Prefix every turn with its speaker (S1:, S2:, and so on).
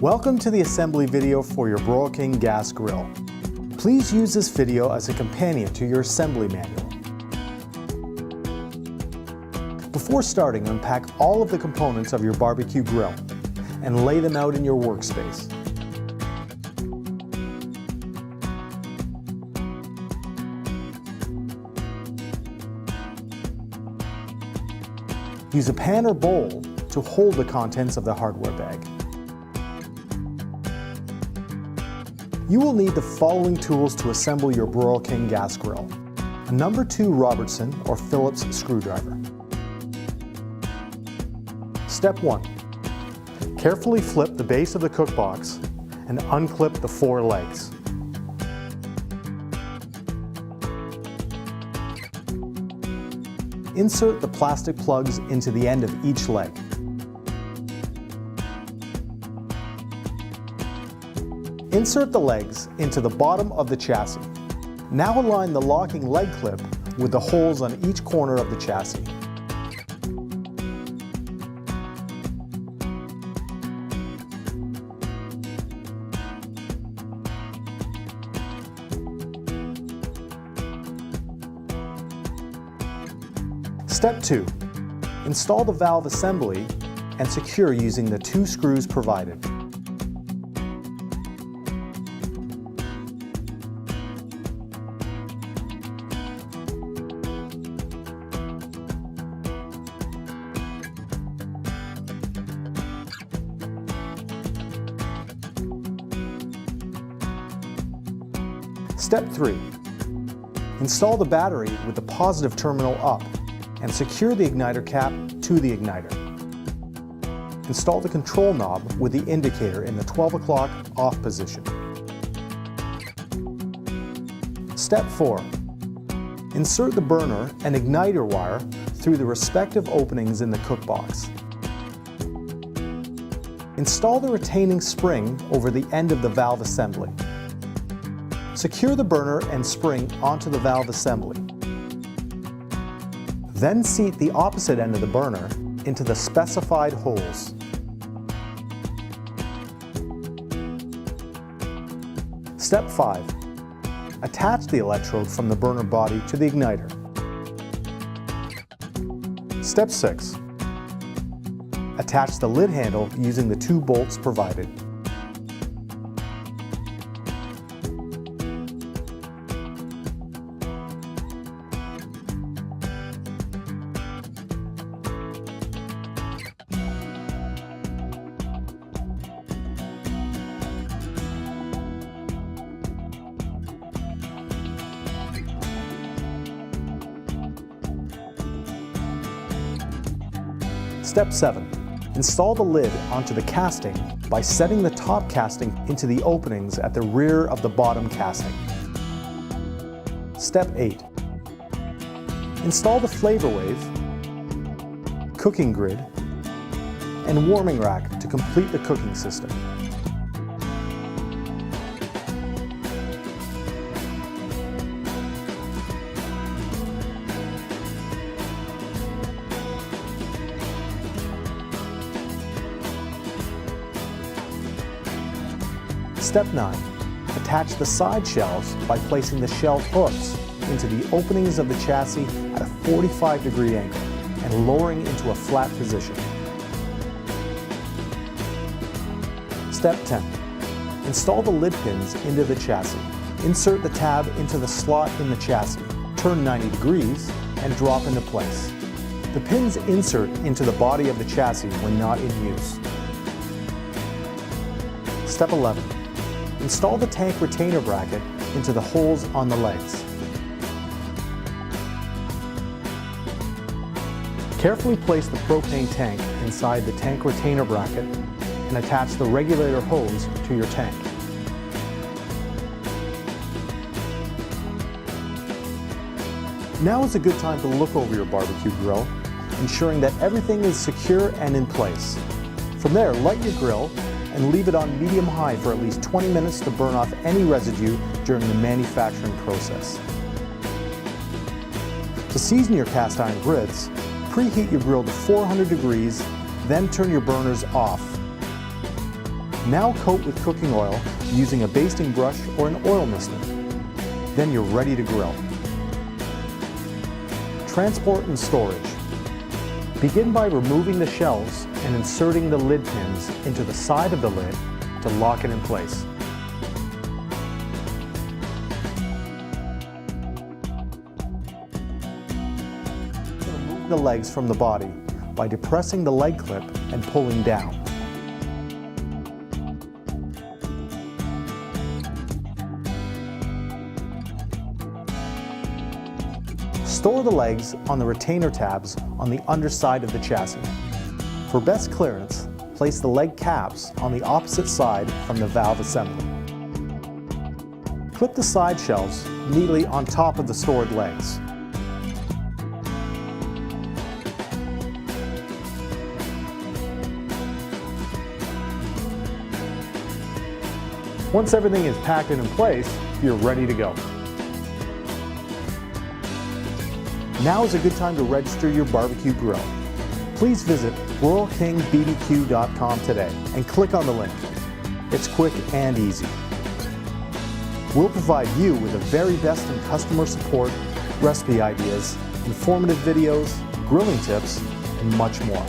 S1: Welcome to the assembly video for your Broil King gas grill. Please use this video as a companion to your assembly manual. Before starting, unpack all of the components of your barbecue grill and lay them out in your workspace. Use a pan or bowl to hold the contents of the hardware bag. You will need the following tools to assemble your Broil King gas grill: a number 2 Robertson or Phillips screwdriver. Step 1. Carefully flip the base of the cook box and unclip the 4 legs. Insert the plastic plugs into the end of each leg. Insert the legs into the bottom of the chassis. Now align the locking leg clip with the holes on each corner of the chassis. Step 2. Install the valve assembly and secure using the 2 screws provided. Step 3. Install the battery with the positive terminal up and secure the igniter cap to the igniter. Install the control knob with the indicator in the 12 o'clock off position. Step 4. Insert the burner and igniter wire through the respective openings in the cook box. Install the retaining spring over the end of the valve assembly. Secure the burner and spring onto the valve assembly. Then seat the opposite end of the burner into the specified holes. Step 5. Attach the electrode from the burner body to the igniter. Step 6. Attach the lid handle using the 2 bolts provided. Step 7. Install the lid onto the casting by setting the top casting into the openings at the rear of the bottom casting. Step 8. Install the flavor wave, cooking grid, and warming rack to complete the cooking system. Step 9. Attach the side shelves by placing the shelf hooks into the openings of the chassis at a 45-degree angle and lowering into a flat position. Step 10. Install the lid pins into the chassis. Insert the tab into the slot in the chassis, turn 90 degrees, and drop into place. The pins insert into the body of the chassis when not in use. Step 11. Install the tank retainer bracket into the holes on the legs. Carefully place the propane tank inside the tank retainer bracket and attach the regulator hose to your tank. Now is a good time to look over your barbecue grill, ensuring that everything is secure and in place. From there, light your grill and leave it on medium-high for at least 20 minutes to burn off any residue during the manufacturing process. To season your cast iron grits, preheat your grill to 400 degrees, then turn your burners off. Now coat with cooking oil using a basting brush or an oil mister. Then you're ready to grill. Transport and storage. Begin by removing the shells and inserting the lid pins into the side of the lid to lock it in place. Remove the legs from the body by depressing the leg clip and pulling down. Store the legs on the retainer tabs on the underside of the chassis. For best clearance, place the leg caps on the opposite side from the valve assembly. Clip the side shelves neatly on top of the stored legs. Once everything is packed and in place, you're ready to go. Now is a good time to register your barbecue grill. Please visit BroilKingBBQ.com today and click on the link. It's quick and easy. We'll provide you with the very best in customer support, recipe ideas, informative videos, grilling tips, and much more.